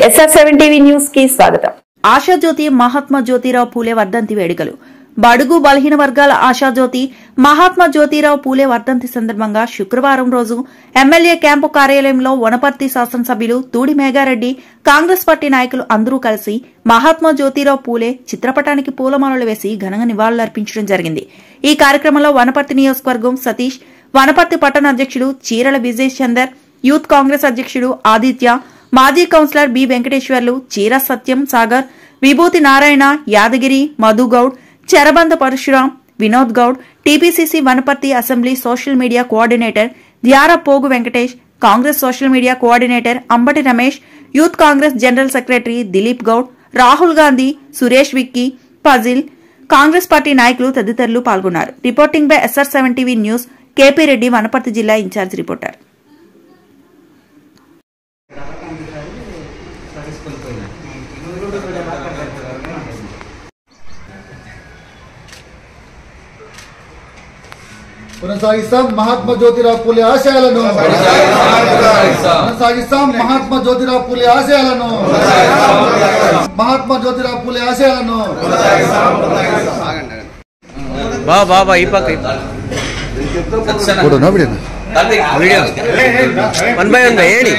SR7 TV news కి స్వాగతం. ఆశాజ్యోతి మహాత్మా జ్యోతిరావు పూలే వర్ధంతి వేడుకలు. బడుగు బలహీన వర్గాల ఆశాజ్యోతి మహాత్మా జ్యోతిరావు పూలే వర్ధంతి సందర్భంగా శుక్రవారం రోజు ఎమ్మెల్యే క్యాంపు కార్యాలయంలో వనపర్తి శాసనసభ్యులు తూడి మేఘారెడ్డి, కాంగ్రెస్ పార్టీ నాయకులు అందరూ కలిసి మహాత్మా జ్యోతిరావు పూలే చిత్రపటానికి పూలమాలలు వేసి ఘనంగా నివాళులర్పించడం జరిగింది. ఈ కార్యక్రమంలో వనపర్తి నియోజకవర్గం సతీష్, వనపర్తి పట్టణ అధ్యక్షుడు చీరల విజయ్ చందర్, యూత్ కాంగ్రెస్ అధ్యక్షుడు ఆదిత్య, మాజీ కౌన్సిలర్ బి వెంకటేశ్వర్లు, చీర Satyam Sagar, Vibhuti Narayana, Yadagiri, Madhu Goud, Cherabanda Parashuram, Vinod Goud, TPCC Wanaparthy assembly social media coordinator Dhyara Pogu Venkatesh, Congress social media coordinator Ambati Ramesh, youth Congress general secretary Dileep Goud, Rahul Gandhi, Suresh Vicky, Fazil, Congress party నాయకులు తదితరులు పాల్గొన్నారు. Reporting by SR7 TV news, KP Reddy, Wanaparthy జిల్లా ఇన్ఛార్జ్ రిపోర్టర్. కొనసాగిస్తాం మహాత్మా జ్యోతిరావు పూలే ఆశయాలను, కొనసాగిస్తాం మహాత్మా జ్యోతిరావు పూలే ఆశయాలను, మహాత్మా జ్యోతిరావు పూలే ఆశయాలను. బాబా ఈ పక్క వీడియో 1 by 1 ಹೇಳಿ.